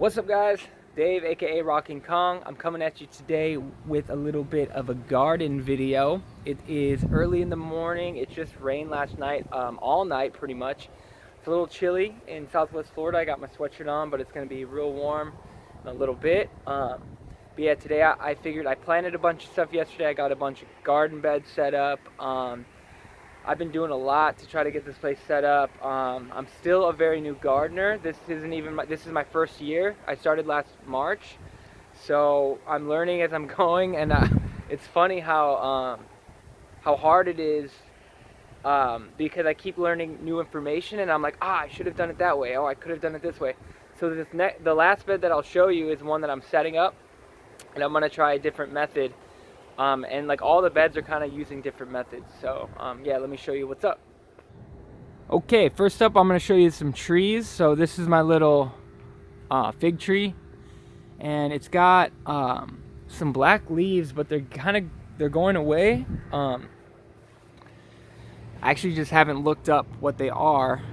What's up, guys? Dave, aka Rocking Kong. I'm coming at you today with a little bit of a garden video. It is early in the morning. It just rained last night, all night pretty much. It's a little chilly in Southwest Florida. I got my sweatshirt on, but it's going to be real warm in a little bit. But yeah, today I figured I planted a bunch of stuff yesterday. I got a bunch of garden beds set up. I've been doing a lot to try to get this place set up. I'm still a very new gardener. This is my first year. I started last March, so I'm learning as I'm going, and it's funny how hard it is because I keep learning new information, and I'm like, I should have done it that way. Oh, I could have done it this way. So the last bed that I'll show you is one that I'm setting up, and I'm gonna try a different method. And like all the beds are kind of using different methods. So yeah, let me show you what's up. Okay, first up I'm going to show you some trees. So this is my little fig tree, and it's got some black leaves, but they're going away. I actually just haven't looked up what they are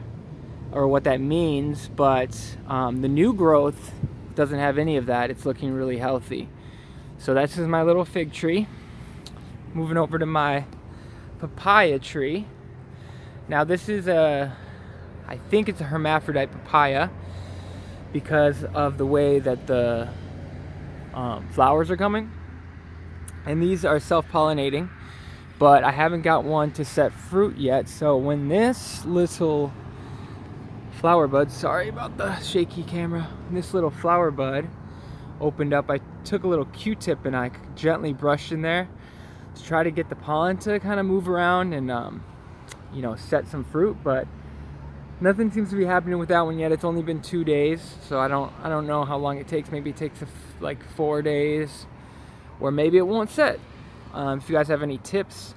or what that means, but the new growth doesn't have any of that. It's looking really healthy. So that's just my little fig tree. Moving over to my papaya tree. Now this is I think it's a hermaphrodite papaya because of the way that the flowers are coming. And these are self-pollinating, but I haven't got one to set fruit yet. So when this little flower bud, sorry about the shaky camera, this little flower bud opened up, I took a little Q-tip and I gently brushed in there to try to get the pollen to kind of move around and you know, set some fruit, but nothing seems to be happening with that one yet. It's only been 2 days, so I don't know how long it takes. Maybe it takes like 4 days, or maybe it won't set. If you guys have any tips,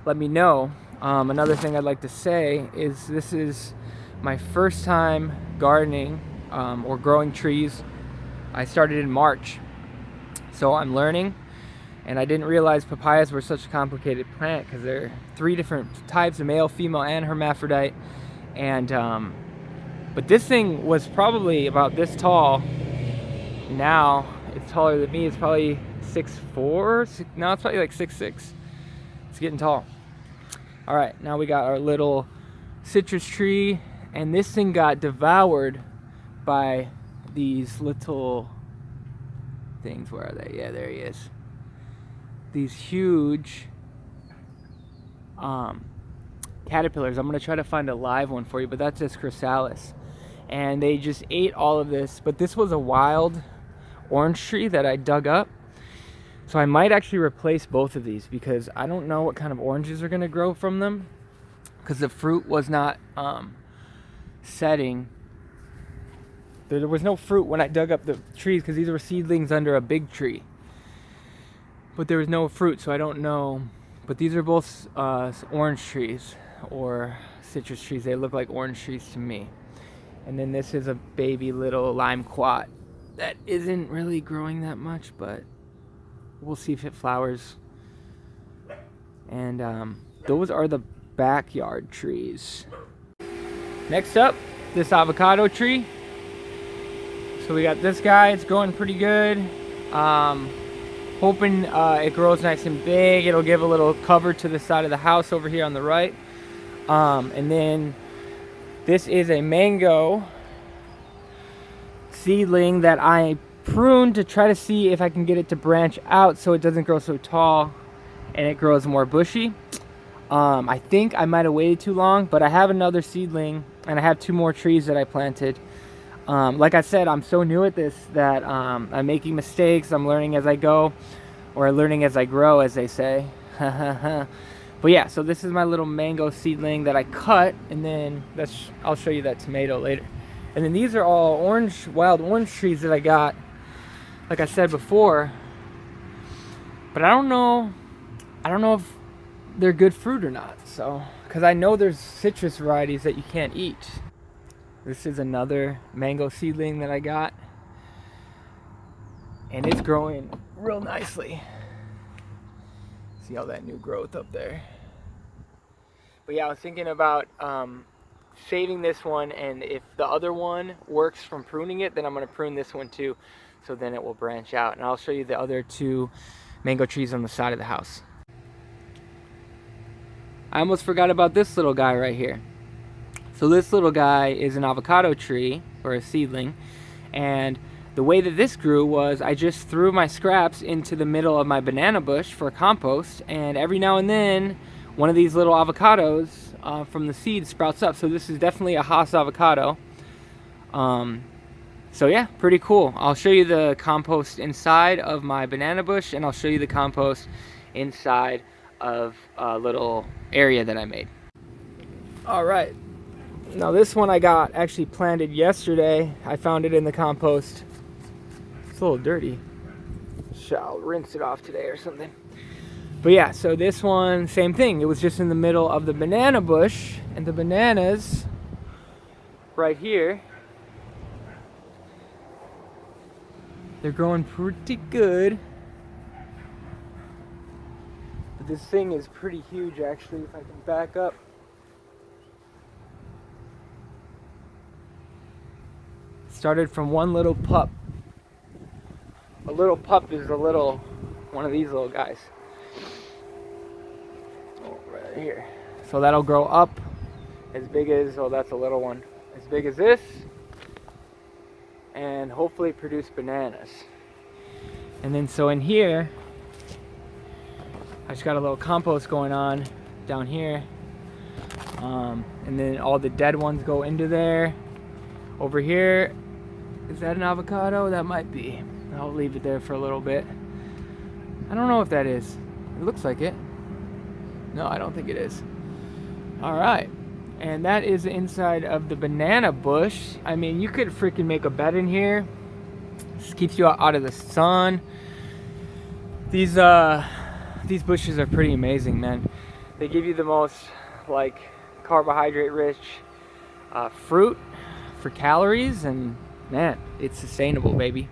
let me know. Another thing I'd like to say is this is my first time gardening or growing trees. I started in March, so I'm learning, and I didn't realize papayas were such a complicated plant because there are 3 different types, of male, female, and hermaphrodite. And but this thing was probably about this tall. Now it's taller than me. It's probably 6'4". Now it's probably like 6'6". It's getting tall. All right, now we got our little citrus tree, and this thing got devoured by these little things. Where are they? Yeah, there he is. These huge caterpillars. I'm gonna try to find a live one for you, but that's just chrysalis, and they just ate all of this. But this was a wild orange tree that I dug up, so I might actually replace both of these because I don't know what kind of oranges are gonna grow from them because the fruit was not setting. There was no fruit when I dug up the trees because these were seedlings under a big tree. But there was no fruit, so I don't know. But these are both orange trees or citrus trees. They look like orange trees to me. And then this is a baby little lime quat that isn't really growing that much, but we'll see if it flowers. And those are the backyard trees. Next up, this avocado tree. So we got this guy. It's growing pretty good. Hoping it grows nice and big. It'll give a little cover to the side of the house over here on the right. And then this is a mango seedling that I pruned to try to see if I can get it to branch out so it doesn't grow so tall and it grows more bushy. I think I might have waited too long, but I have another seedling and I have 2 more trees that I planted. Like I said, I'm so new at this that I'm making mistakes. I'm learning as I go, or learning as I grow, as they say. But yeah, so this is my little mango seedling that I cut, and then I'll show you that tomato later. And then these are all wild orange trees that I got, like I said before. But I don't know if they're good fruit or not. So, because I know there's citrus varieties that you can't eat. This is another mango seedling that I got, and it's growing real nicely. See all that new growth up there. But yeah, I was thinking about saving this one, and if the other one works from pruning it, then I'm going to prune this one too, so then it will branch out. And I'll show you the other 2 mango trees on the side of the house. I almost forgot about this little guy right here. So this little guy is an avocado tree, or a seedling, and the way that this grew was I just threw my scraps into the middle of my banana bush for compost, and every now and then one of these little avocados from the seed sprouts up. So this is definitely a Haas avocado. So yeah, pretty cool. I'll show you the compost inside of my banana bush, and I'll show you the compost inside of a little area that I made. All right. Now this one I got actually planted yesterday. I found it in the compost. It's a little dirty. I'll rinse it off today or something. But yeah, so this one, same thing. It was just in the middle of the banana bush, and the bananas right here, they're growing pretty good. But this thing is pretty huge actually, if I can back up. Started from one little pup. A little pup is one of these little guys. Oh, right here. So that'll grow up as big as, oh, that's a little one, as big as this, and hopefully produce bananas. And then so in here, I just got a little compost going on down here. And then all the dead ones go into there. Over here, is that an avocado? That might be. I'll leave it there for a little bit. I don't know if that is. It looks like it. No, I don't think it is. All right. And that is the inside of the banana bush. I mean, you could freaking make a bed in here. Just keeps you out of the sun. These bushes are pretty amazing, man. They give you the most like carbohydrate rich fruit for calories, and man, it's sustainable, baby.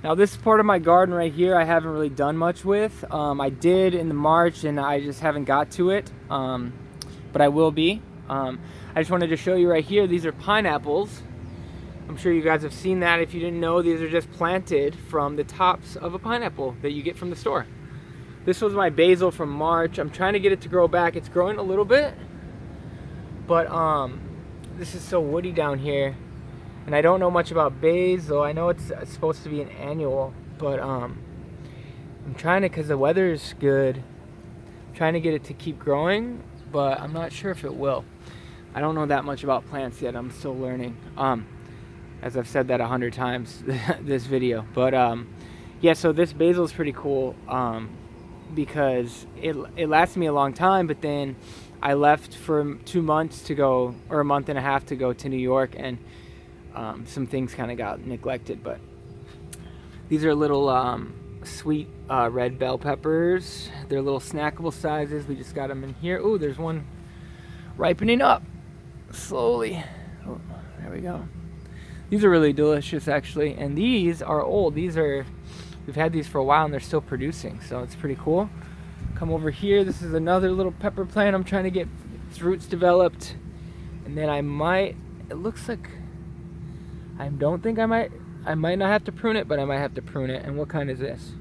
Now this part of my garden right here I haven't really done much with. I did in the March and I just haven't got to it, but I will be. I just wanted to show you right here, these are pineapples. I'm sure you guys have seen that. If you didn't know, these are just planted from the tops of a pineapple that you get from the store. This was my basil from March. I'm trying to get it to grow back. It's growing a little bit, but this is so woody down here. And I don't know much about basil. I know it's supposed to be an annual, but I'm trying to, because the weather's good, I'm trying to get it to keep growing, but I'm not sure if it will. I don't know that much about plants yet. I'm still learning. As I've said that 100 times this video. But yeah, so this basil is pretty cool because it lasted me a long time, but then I left for 2 months to go, or a month and a half to go to New York, and some things kind of got neglected. But these are little sweet red bell peppers. They're little snackable sizes. We just got them in here. Oh, there's one ripening up slowly. Oh, there we go. These are really delicious actually, and these are old. We've had these for a while and they're still producing, so it's pretty cool. Come over here, this is another little pepper plant. I'm trying to get its roots developed, and then it looks like, I might not have to prune it, but I might have to prune it. And what kind is this?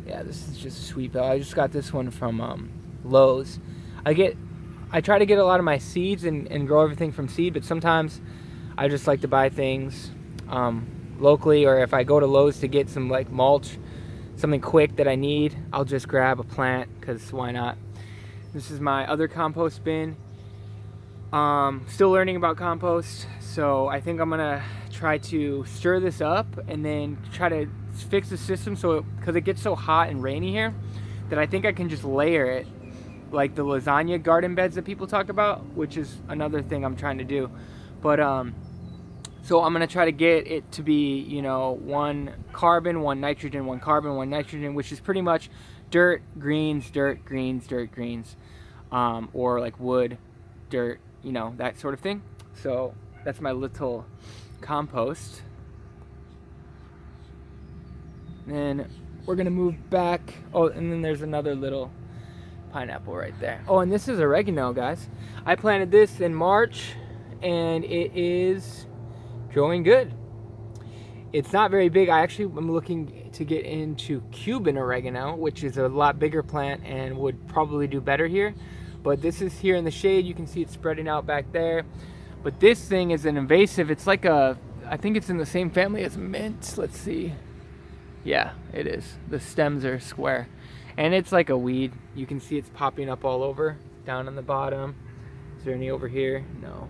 Yeah, this is just a sweet bell. I just got this one from Lowe's. I try to get a lot of my seeds and grow everything from seed, but sometimes I just like to buy things locally, or if I go to Lowe's to get some like mulch, something quick that I need, I'll just grab a plant, because why not? This is my other compost bin. Still learning about compost, so I think I'm gonna try to stir this up and then try to fix the system, so because it gets so hot and rainy here, that I think I can just layer it like the lasagna garden beds that people talk about, which is another thing I'm trying to do. But so I'm gonna try to get it to be, you know, 1 carbon, 1 nitrogen, 1 carbon, 1 nitrogen, which is pretty much dirt, greens, dirt, greens, dirt, greens, or like wood, dirt, you know, that sort of thing. So that's my little compost. Then we're gonna move back. Oh, and then there's another little pineapple right there. Oh, and this is oregano, guys. I planted this in March, and it is growing good. It's not very big. I actually am looking to get into Cuban oregano, which is a lot bigger plant and would probably do better here. But this is here in the shade. You can see it spreading out back there. But this thing is an invasive. It's like a, I think it's in the same family as mint. Let's see. Yeah, it is. The stems are square. And it's like a weed. You can see it's popping up all over, down on the bottom. Is there any over here? No.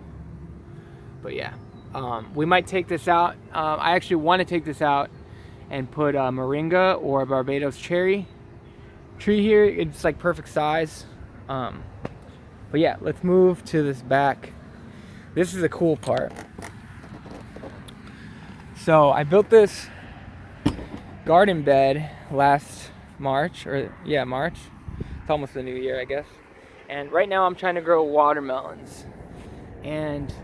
But yeah, we might take this out. I actually want to take this out and put a moringa or a Barbados cherry tree here. It's like perfect size. But yeah, let's move to this back. This is the cool part. So I built this garden bed last March, or yeah, March. It's almost the new year, I guess. And right now I'm trying to grow watermelons. And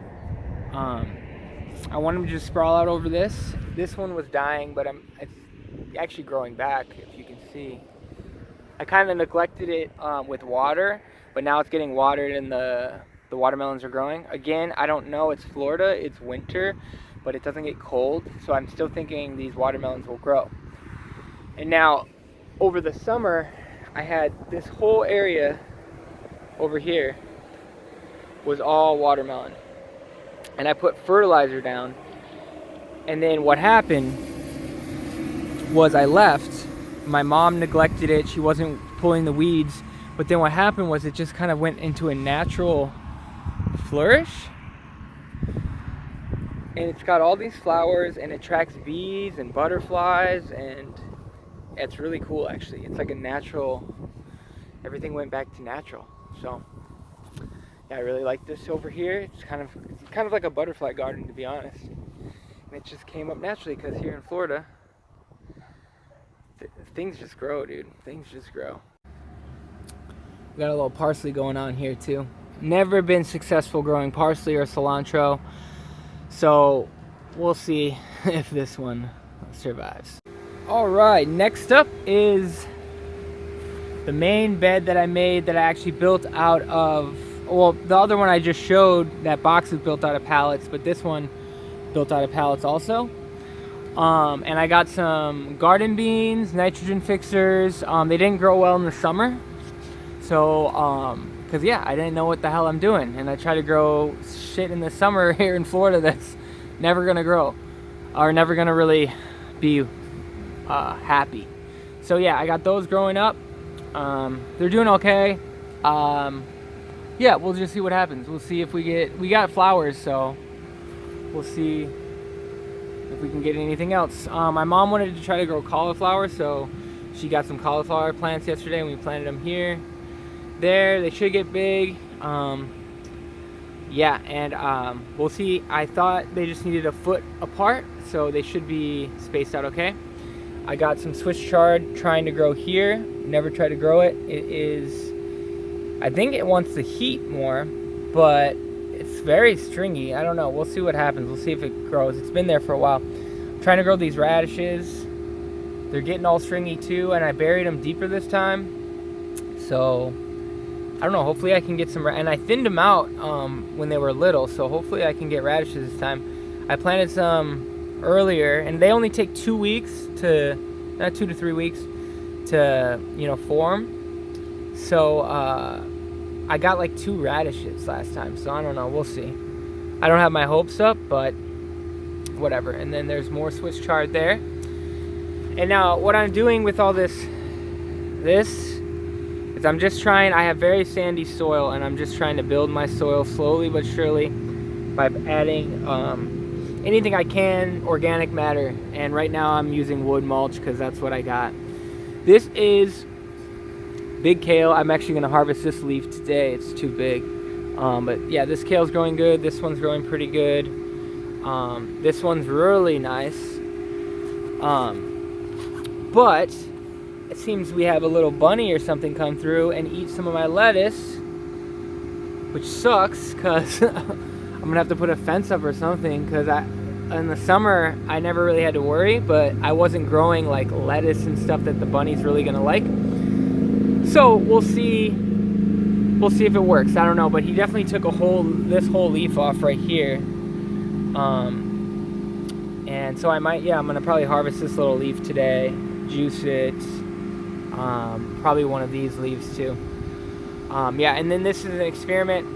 I want them to just sprawl out over this. This one was dying, but it's actually growing back, if you can see. I kind of neglected it with water, but now it's getting watered and the watermelons are growing. Again, I don't know, it's Florida, it's winter, but it doesn't get cold, so I'm still thinking these watermelons will grow. And now, over the summer, I had this whole area over here was all watermelon. And I put fertilizer down, and then what happened was I left. My mom neglected it, she wasn't pulling the weeds, but then what happened was it just kind of went into a natural flourish. And it's got all these flowers and attracts bees and butterflies, and it's really cool actually. It's like a natural, everything went back to natural. So yeah, I really like this over here. It's kind of like a butterfly garden, to be honest. And it just came up naturally because here in Florida, things just grow, dude. Things just grow. We got a little parsley going on here too. Never been successful growing parsley or cilantro, so we'll see if this one survives. All right, next up is the main bed that I made that I actually built out of, well, the other one I just showed, that box is built out of pallets, but this one built out of pallets also. And I got some garden beans, nitrogen fixers. They didn't grow well in the summer, so because yeah, I didn't know what the hell I'm doing, and I try to grow shit in the summer here in Florida that's never gonna grow, or never gonna really be happy. So yeah, I got those growing up. They're doing okay. Yeah, we'll just see what happens. We'll see if we got flowers, so we'll see if we can get anything else. My mom wanted to try to grow cauliflower, so she got some cauliflower plants yesterday, and we planted them here. There, they should get big. Yeah, and we'll see. I thought they just needed a foot apart, so they should be spaced out okay. I got some Swiss chard trying to grow here. Never tried to grow it. It is, I think it wants the heat more, but it's very stringy. I don't know. We'll see what happens. We'll see if it grows. It's been there for a while. I'm trying to grow these radishes. They're getting all stringy too, and I buried them deeper this time. So I don't know, hopefully I can get some, and I thinned them out when they were little, so hopefully I can get radishes this time. I planted some earlier, and they only take 2 weeks to, not 2 to 3 weeks to, you know, form. So I got like 2 radishes last time, so I don't know, we'll see. I don't have my hopes up, but whatever. And then there's more Swiss chard there. And now what I'm doing with all this is I'm just trying, I have very sandy soil, and I'm just trying to build my soil slowly but surely by adding anything I can, organic matter. And right now I'm using wood mulch because that's what I got. This is big kale. I'm actually going to harvest this leaf today. It's too big. But yeah, this kale's growing good. This one's growing pretty good. This one's really nice. But it seems we have a little bunny or something come through and eat some of my lettuce, which sucks because I'm gonna have to put a fence up or something, because in the summer I never really had to worry, but I wasn't growing like lettuce and stuff that the bunny's really gonna like. So we'll see we'll see if it works. I don't know, but he definitely took this whole leaf off right here. And so I'm gonna probably harvest this little leaf today, juice it. Probably one of these leaves too. Yeah, and then this is an experiment.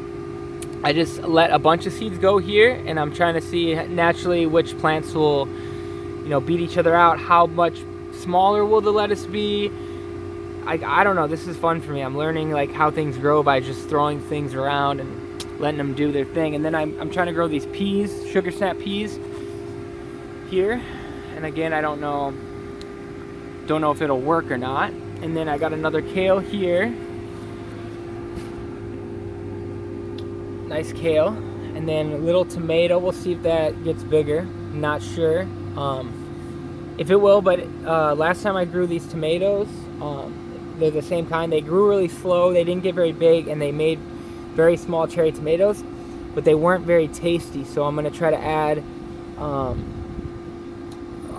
I just let a bunch of seeds go here, and I'm trying to see naturally which plants will, beat each other out. How much smaller will the lettuce be? I don't know. This is fun for me. I'm learning like how things grow by just throwing things around and letting them do their thing. And then I'm trying to grow these peas, sugar snap peas here. And again, I don't know if it'll work or not. And then I got another kale here. Nice kale. And then a little tomato. We'll see if that gets bigger. Not sure if it will, but last time I grew these tomatoes, they're the same kind. They grew really slow. They didn't get very big, and they made very small cherry tomatoes, but they weren't very tasty. So I'm going to try to add a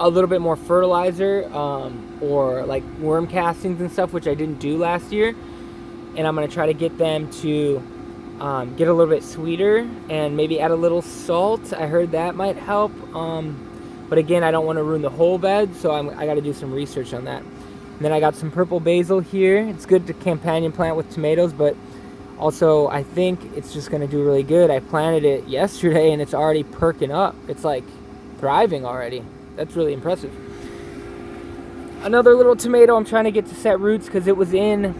little bit more fertilizer or like worm castings and stuff, which I didn't do last year. And I'm going to try to get them to get a little bit sweeter and maybe add a little salt. I heard that might help. But again, I don't want to ruin the whole bed, so I got to do some research on that. And then I got some purple basil here. It's good to companion plant with tomatoes, but also I think it's just going to do really good. I planted it yesterday and it's already perking up. It's like thriving already. That's really impressive. Another little tomato I'm trying to get to set roots because it was in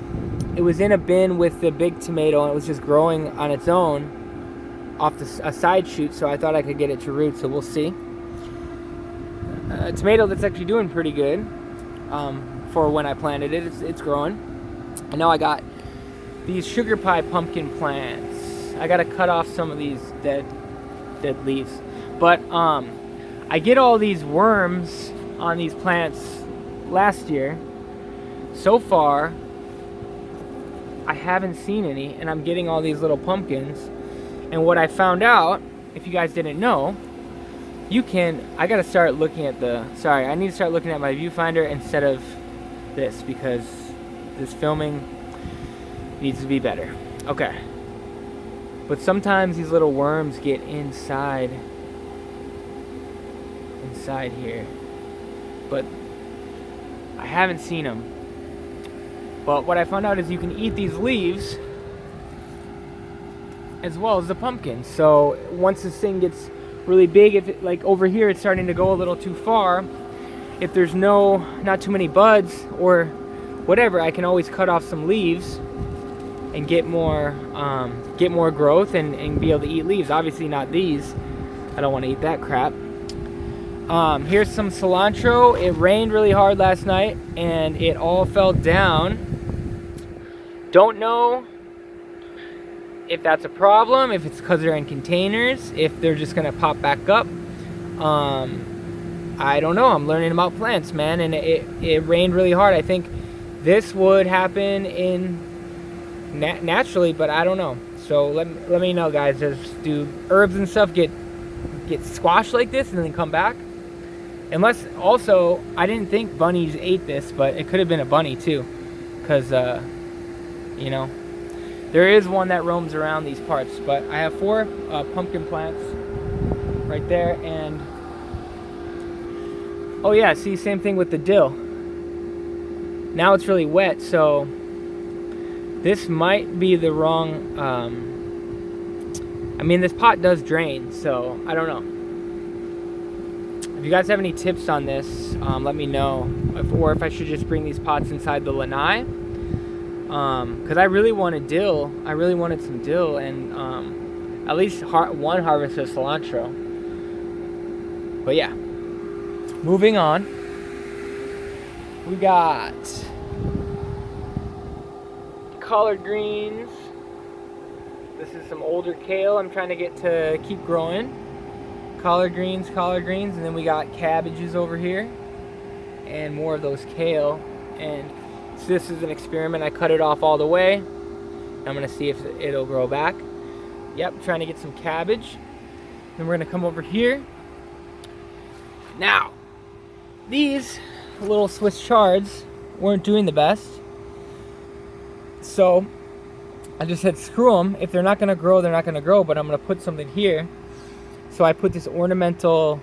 a bin with the big tomato and it was just growing on its own off a side shoot, so I thought I could get it to root, so we'll see. A tomato that's actually doing pretty good for when I planted it. It's growing. And now I got these sugar pie pumpkin plants. I got to cut off some of these dead leaves. But I get all these worms on these plants last year. So far, I haven't seen any, and I'm getting all these little pumpkins. And what I found out, if you guys didn't know, I gotta start looking at I need to start looking at my viewfinder instead of this because this filming needs to be better. Okay. But sometimes these little worms get inside here. But I haven't seen them. But what I found out is you can eat these leaves as well as the pumpkins. So once this thing gets really big, if it, like over here it's starting to go a little too far, if there's not too many buds or whatever, I can always cut off some leaves and get more growth and be able to eat leaves. Obviously not these. I don't want to eat that crap. Here's some cilantro. It rained really hard last night and it all fell down. Don't know if that's a problem, if it's because they're in containers, if they're just gonna pop back up. I don't know. I'm learning about plants, man, and it rained really hard. I think this would happen naturally, but I don't know. So let me know, guys. Do herbs and stuff get squashed like this and then come back? Unless, also, I didn't think bunnies ate this, but it could have been a bunny too, because there is one that roams around these parts. But I have 4 pumpkin plants right there, and oh yeah, see, same thing with the dill. Now it's really wet, so this might be the wrong, this pot does drain, so I don't know. If you guys have any tips on this, let me know, or if I should just bring these pots inside the lanai. Because I really wanted dill. I really wanted some dill and at least one harvest of cilantro. But yeah, moving on. We got collard greens. This is some older kale I'm trying to get to keep growing. Collard greens, and then we got cabbages over here and more of those kale. And so this is an experiment. I cut it off all the way. I'm gonna see if it'll grow back. Yep, trying to get some cabbage. Then we're gonna come over here. Now, these little Swiss chards weren't doing the best. So I just said screw them. If they're not going to grow, they're not going to grow, but I'm going to put something here. So I put this ornamental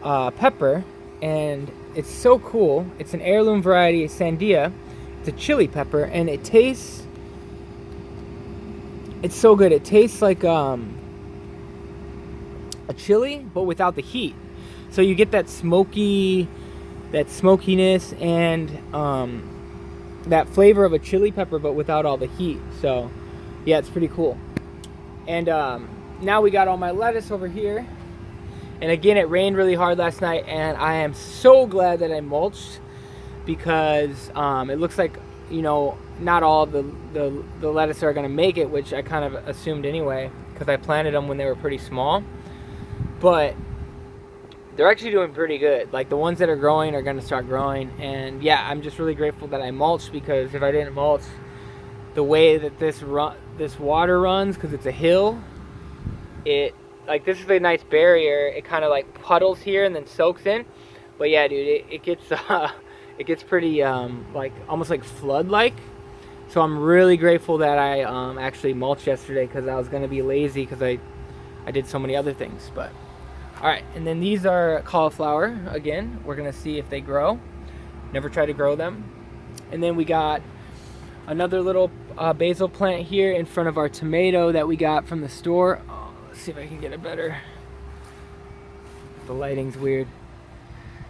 pepper, and it's so cool. It's an heirloom variety of Sandia. It's a chili pepper, and it tastes, it's so good. It tastes like a chili, but without the heat. So you get that smokiness and that flavor of a chili pepper, but without all the heat. So yeah, it's pretty cool. And now we got all my lettuce over here. And again, it rained really hard last night, and I am so glad that I mulched, because it looks like, you know, not all the lettuce are going to make it, which I kind of assumed anyway, because I planted them when they were pretty small. But they're actually doing pretty good. Like, the ones that are growing are going to start growing. And yeah, I'm just really grateful that I mulched, because if I didn't mulch, the way that this water runs, because it's a hill, like, this is a nice barrier. It kind of like puddles here and then soaks in. But yeah, dude, it gets pretty like almost like flood-like. So I'm really grateful that I actually mulched yesterday, because I was going to be lazy because I did so many other things. But all right, and then these are cauliflower. Again, we're going to see if they grow. Never tried to grow them. And then we got another little basil plant here in front of our tomato that we got from the store. Oh, let's see if I can get it better. The lighting's weird.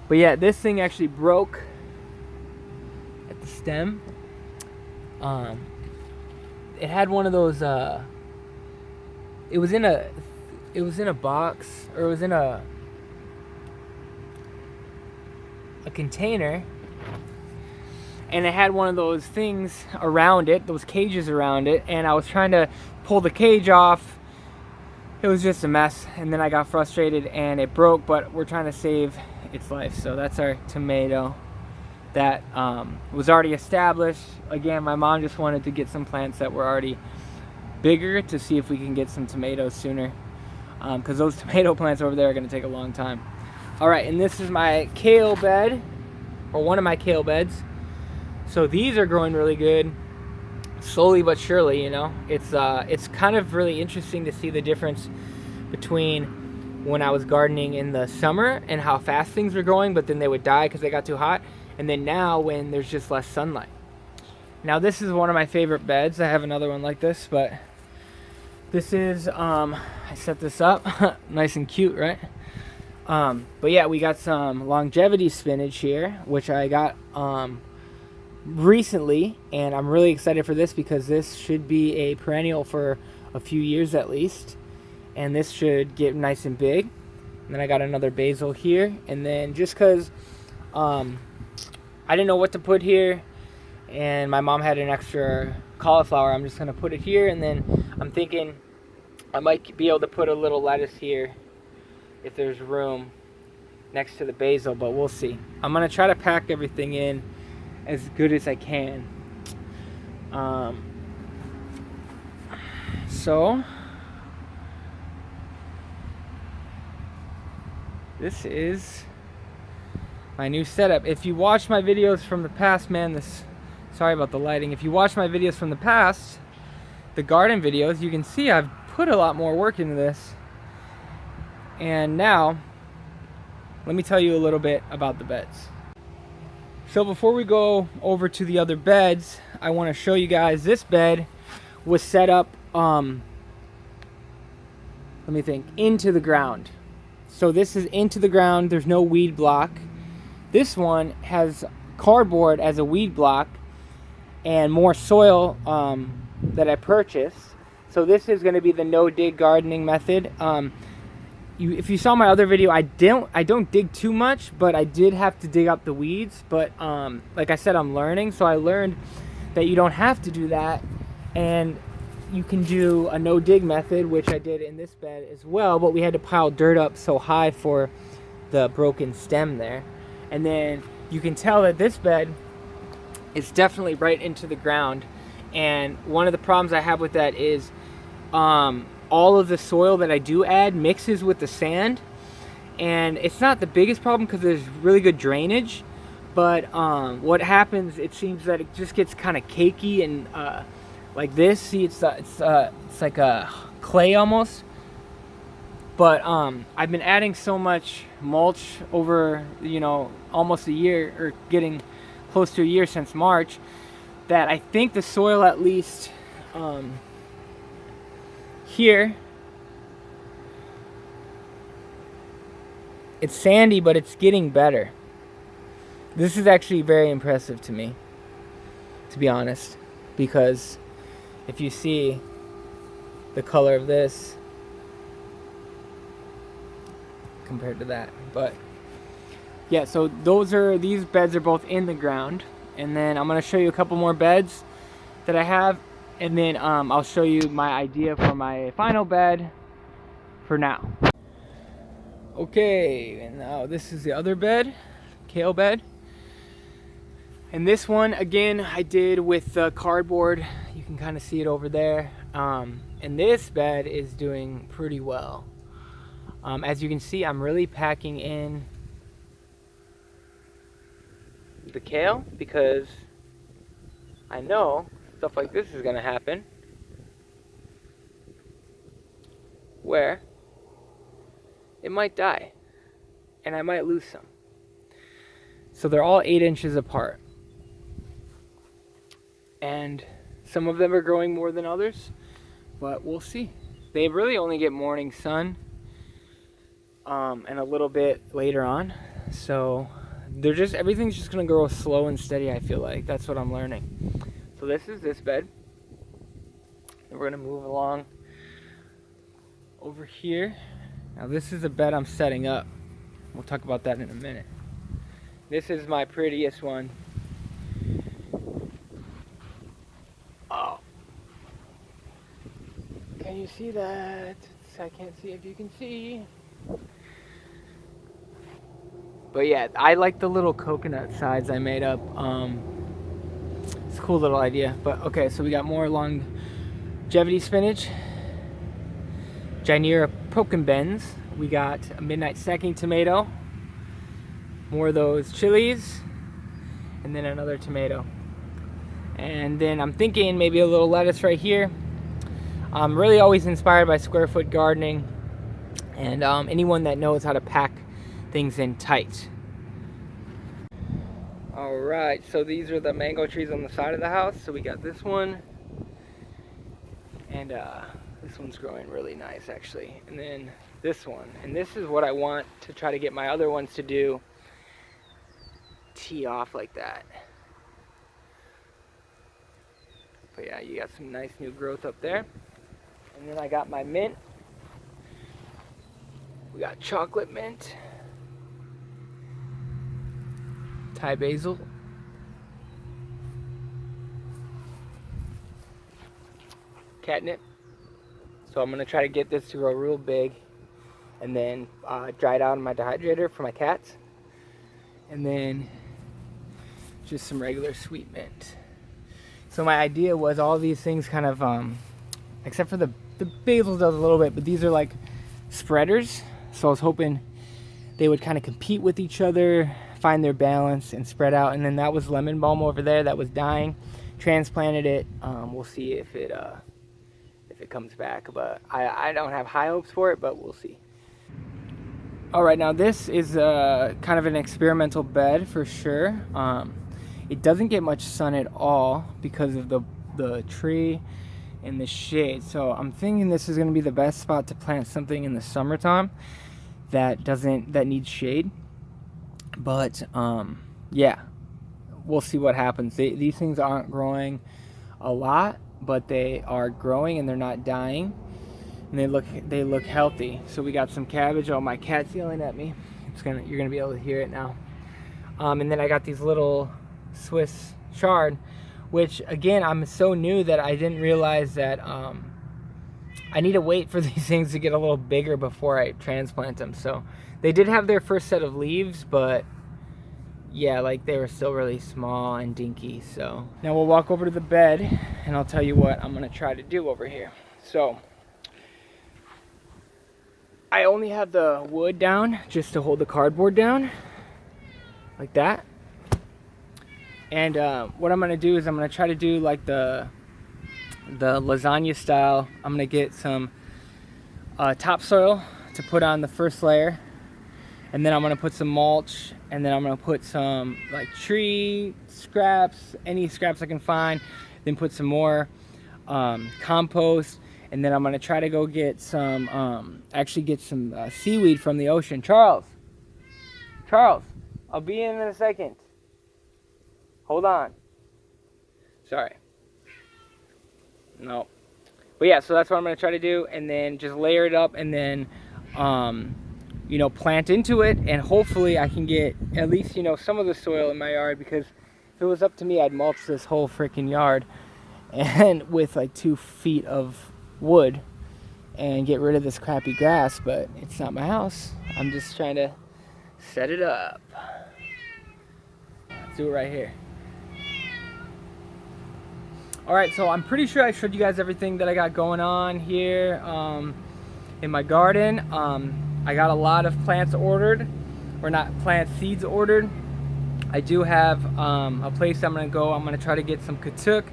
But yeah, this thing actually broke at the stem. It had one of those it was in a box, or it was in a container, and it had one of those things around it, those cages around it, and I was trying to pull the cage off. It was just a mess, and then I got frustrated and it broke, but we're trying to save its life. So that's our tomato that was already established. Again, my mom just wanted to get some plants that were already bigger to see if we can get some tomatoes sooner, because those tomato plants over there are going to take a long time. All right, and this is my kale bed, or one of my kale beds. So these are growing really good, slowly but surely. You know, it's kind of really interesting to see the difference between when I was gardening in the summer and how fast things were growing, but then they would die because they got too hot, and then now when there's just less sunlight. Now this is one of my favorite beds. I have another one like this, but this is I set this up nice and cute, right? But yeah, we got some longevity spinach here, which I got recently, and I'm really excited for this because this should be a perennial for a few years at least, and this should get nice and big. And then I got another basil here, and then just because I didn't know what to put here, and my mom had an extra cauliflower, I'm just going to put it here, and then I'm thinking I might be able to put a little lettuce here if there's room next to the basil, but we'll see. I'm going to try to pack everything in as good as I can. So this is my new setup. If you watch my videos from the past, man, sorry about the lighting. If you watch my videos from the past, the garden videos, you can see I've put a lot more work into this. And now, let me tell you a little bit about the beds. So before we go over to the other beds, I want to show you guys this bed was set up, let me think, into the ground. So this is into the ground, there's no weed block. This one has cardboard as a weed block and more soil that I purchased. So this is going to be the no-dig gardening method. If you saw my other video, I don't dig too much, but I did have to dig up the weeds. But like I said, I'm learning, so I learned that you don't have to do that, and you can do a no-dig method, which I did in this bed as well. But we had to pile dirt up so high for the broken stem there, and then you can tell that this bed is definitely right into the ground. And one of the problems I have with that is all of the soil that I do add mixes with the sand, and it's not the biggest problem because there's really good drainage, but what happens, it seems that it just gets kind of cakey and like this. See, it's like a clay almost. But I've been adding so much mulch over, you know, almost a year, or getting close to a year since March, that I think the soil, at least here, it's sandy, but it's getting better. This is actually very impressive to me, to be honest, because if you see the color of this compared to that. But yeah, so these beds are both in the ground, and then I'm going to show you a couple more beds that I have, and then I'll show you my idea for my final bed for now. Okay, and now this is the other bed, kale bed. And this one, again, I did with the cardboard. You can kind of see it over there. And this bed is doing pretty well. As you can see, I'm really packing in the kale because I know stuff like this is going to happen, where it might die and I might lose some. So they're all 8 inches apart. And some of them are growing more than others, but we'll see. They really only get morning sun and a little bit later on. So everything's just gonna grow slow and steady, I feel like. That's what I'm learning. So this is this bed. And we're gonna move along over here. Now this is a bed I'm setting up. We'll talk about that in a minute. This is my prettiest one. Oh. Can you see that? I can't see if you can see. But yeah, I like the little coconut sides I made up. It's a cool little idea. But okay, so we got more longevity spinach, Gynera procumbens. We got a midnight stacking tomato, more of those chilies, and then another tomato. And then I'm thinking maybe a little lettuce right here. I'm really always inspired by square foot gardening, and anyone that knows how to pack things in tight. Alright, so these are the mango trees on the side of the house. So we got this one, and this one's growing really nice actually. And then this one, and this is what I want to try to get my other ones to do, tee off like that. But yeah, you got some nice new growth up there. And then I got my mint. We got chocolate mint, Thai basil, catnip. So I'm gonna try to get this to grow real big, and then dry it out in my dehydrator for my cats, and then just some regular sweet mint. So my idea was all these things kind of, except for the basil does a little bit, but these are like spreaders. So I was hoping they would kind of compete with each other, find their balance, and spread out. And then that was lemon balm over there that was dying. Transplanted it. We'll see if it comes back, but I don't have high hopes for it, but we'll see. All right, now this is kind of an experimental bed for sure. It doesn't get much sun at all because of the tree and the shade. So I'm thinking this is going to be the best spot to plant something in the summertime that needs shade. But yeah, we'll see what happens. These things aren't growing a lot, but they are growing and they're not dying, and they look healthy. So we got some cabbage. Oh, my cat's yelling at me. You're gonna be able to hear it now. And then I got these little Swiss chard, which again, I'm so new that I didn't realize that I need to wait for these things to get a little bigger before I transplant them. So they did have their first set of leaves, but yeah, like they were still really small and dinky. So now we'll walk over to the bed and I'll tell you what I'm gonna try to do over here. So I only have the wood down just to hold the cardboard down like that. And what I'm gonna do is I'm gonna try to do like the the lasagna style. I'm gonna get some topsoil to put on the first layer, and then I'm gonna put some mulch, and then I'm gonna put some like tree scraps, any scraps I can find, then put some more compost, and then I'm gonna try to go get some actually get some seaweed from the ocean. Charles, I'll be in a second. Hold on. Sorry. No. But yeah, so that's what I'm going to try to do, and then just layer it up, and then, you know, plant into it, and hopefully I can get at least, you know, some of the soil in my yard, because if it was up to me, I'd mulch this whole freaking yard and with like 2 feet of wood and get rid of this crappy grass, but it's not my house. I'm just trying to set it up. Let's do it right here. Alright, so I'm pretty sure I showed you guys everything that I got going on here in my garden. I got a lot of plants ordered, or not plants, seeds ordered. I do have a place I'm going to go. I'm going to try to get some katuk.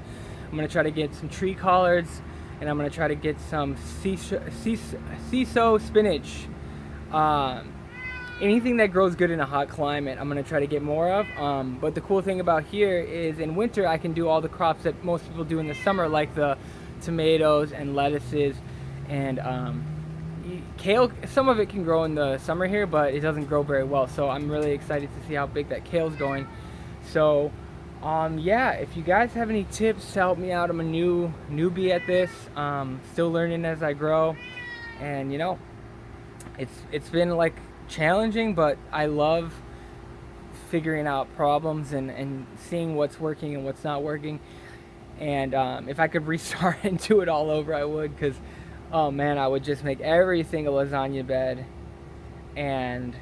I'm going to try to get some tree collards, and I'm going to try to get some CISO spinach. Anything that grows good in a hot climate, I'm going to try to get more of. But the cool thing about here is in winter I can do all the crops that most people do in the summer, like the tomatoes and lettuces and kale. Some of it can grow in the summer here, but it doesn't grow very well. So I'm really excited to see how big that kale's going. So yeah, if you guys have any tips to help me out, I'm a newbie at this, still learning as I grow, and you know, it's been like challenging, but I love figuring out problems and seeing what's working and what's not working. And if I could restart and do it all over, I would, because oh man, I would just make everything a lasagna bed and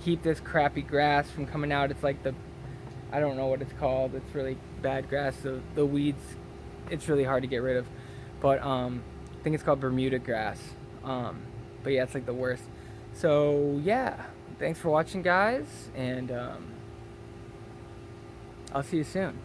keep this crappy grass from coming out. It's like I don't know what it's called, it's really bad grass, the weeds, it's really hard to get rid of, but I think it's called Bermuda grass. But yeah, it's like the worst. So yeah, thanks for watching, guys, and I'll see you soon.